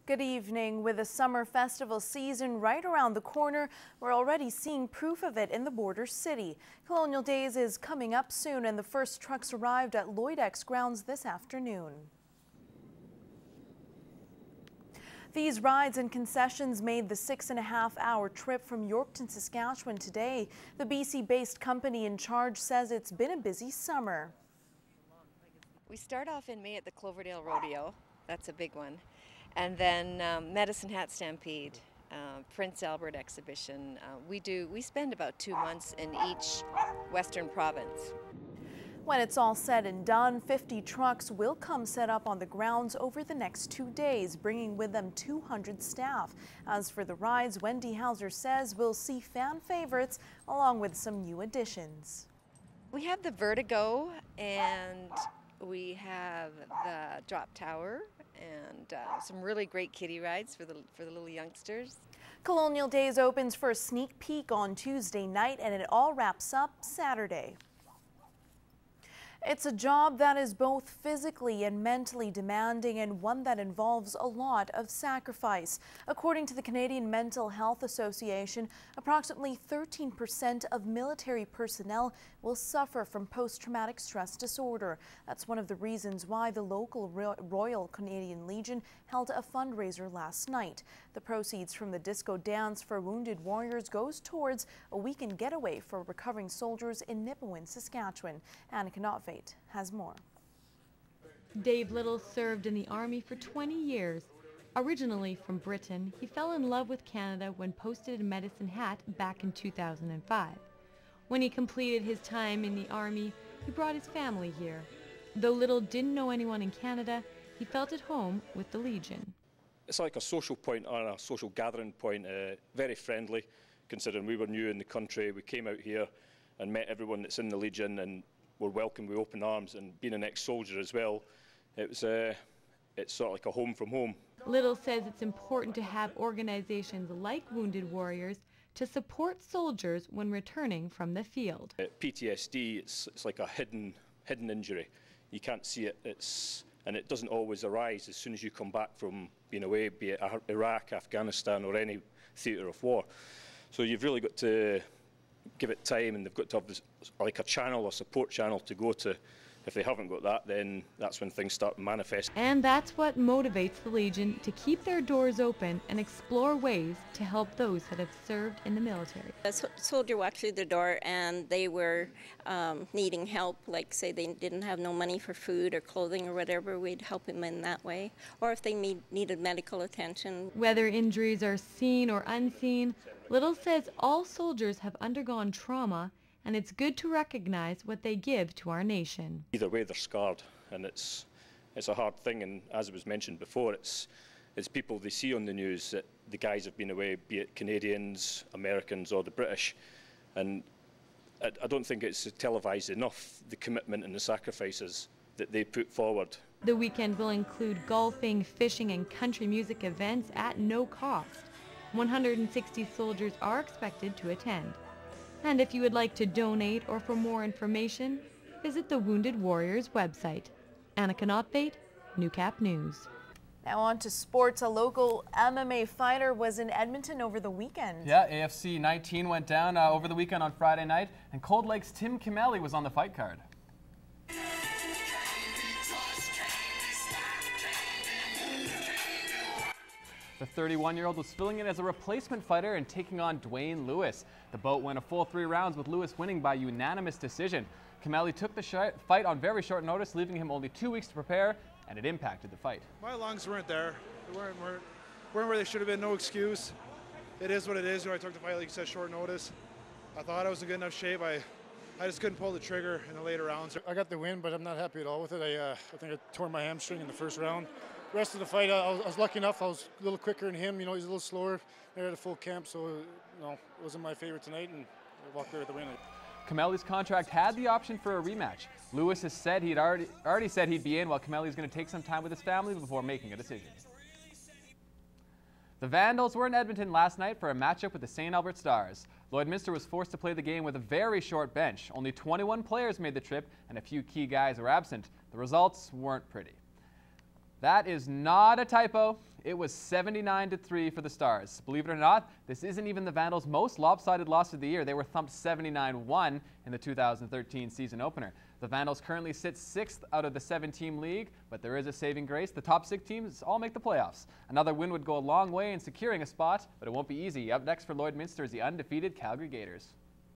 Good evening. With the summer festival season right around the corner, we're already seeing proof of it in the border city. Colonial Days is coming up soon, and the first trucks arrived at Lloydminster grounds this afternoon. These rides and concessions made the 6.5-hour trip from Yorkton, Saskatchewan today. The BC-based company in charge says it's been a busy summer. We start off in May at the Cloverdale Rodeo. That's a big one. And then Medicine Hat Stampede, Prince Albert exhibition. We spend about 2 months in each western province. When it's all said and done, 50 trucks will come set up on the grounds over the next 2 days, bringing with them 200 staff. As for the rides, Wendy Hauser says we'll see fan favorites along with some new additions. We have the Vertigo, and we have the Drop Tower, and some really great kiddie rides for the little youngsters. Colonial Days opens for a sneak peek on Tuesday night, and it all wraps up Saturday. It's a job that is both physically and mentally demanding, and one that involves a lot of sacrifice. According to the Canadian Mental Health Association, approximately 13% of military personnel will suffer from post-traumatic stress disorder. That's one of the reasons why the local Royal Canadian Legion held a fundraiser last night. The proceeds from the disco dance for wounded warriors goes towards a weekend getaway for recovering soldiers in Nipawin, Saskatchewan. Annika Notveit has more. Dave Little served in the Army for 20 years. Originally from Britain, he fell in love with Canada when posted in Medicine Hat back in 2005. When he completed his time in the Army, he brought his family here. Though Little didn't know anyone in Canada, he felt at home with the Legion. It's like a social point or a social gathering point, very friendly, considering we were new in the country. We came out here and met everyone that's in the Legion and were welcomed with open arms, and being an ex-soldier as well, it's sort of like a home from home. Little says it's important to have organizations like Wounded Warriors to support soldiers when returning from the field. PTSD, it's like a hidden injury. You can't see it, and it doesn't always arise as soon as you come back from being away, be it Iraq, Afghanistan, or any theatre of war. So you've really got to give it time, and they've got to have this, like a channel, a support channel to go to. If they haven't got that, then that's when things start to manifest. And that's what motivates the Legion to keep their doors open and explore ways to help those that have served in the military. A soldier walked through the door and they were needing help, like say they didn't have no money for food or clothing or whatever, we'd help them in that way. Or if they needed medical attention. Whether injuries are seen or unseen, Little says all soldiers have undergone trauma, and it's good to recognize what they give to our nation. Either way, they're scarred, and it's a hard thing. And as it was mentioned before, it's people they see on the news that the guys have been away, be it Canadians, Americans, or the British, and I don't think it's televised enough, the commitment and the sacrifices that they put forward. The weekend will include golfing, fishing, and country music events at no cost. 160 soldiers are expected to attend. And if you would like to donate or for more information, visit the Wounded Warriors website. Annika Notveit, Newcap News. Now on to sports. A local MMA fighter was in Edmonton over the weekend. Yeah, AFC 19 went down over the weekend on Friday night, and Cold Lake's Tim Kimeli was on the fight card. The 31-year-old was filling in as a replacement fighter and taking on Dwayne Lewis. The bout went a full 3 rounds, with Lewis winning by unanimous decision. Kimeli took the fight on very short notice, leaving him only 2 weeks to prepare, and it impacted the fight. My lungs weren't there. They weren't where they should have been. No excuse. It is what it is. I took the fight, like you said, short notice. I thought I was in good enough shape. I just couldn't pull the trigger in the later rounds. I got the win, but I'm not happy at all with it. I think I tore my hamstring in the first round. The rest of the fight, I was lucky enough. I was a little quicker than him. He's a little slower. They're at a full camp, so it wasn't my favorite tonight, and I walked away with the win. Kimeli's contract had the option for a rematch. Lewis has said he'd already said he'd be in, while Kimeli's going to take some time with his family before making a decision. The Vandals were in Edmonton last night for a matchup with the St. Albert Stars. Lloydminster was forced to play the game with a very short bench. Only 21 players made the trip, and a few key guys were absent. The results weren't pretty. That is not a typo. It was 79-3 for the Stars. Believe it or not, this isn't even the Vandals' most lopsided loss of the year. They were thumped 79-1 in the 2013 season opener. The Vandals currently sit 6th out of the 7-team league, but there is a saving grace. The top 6 teams all make the playoffs. Another win would go a long way in securing a spot, but it won't be easy. Up next for Lloydminster is the undefeated Calgary Gators.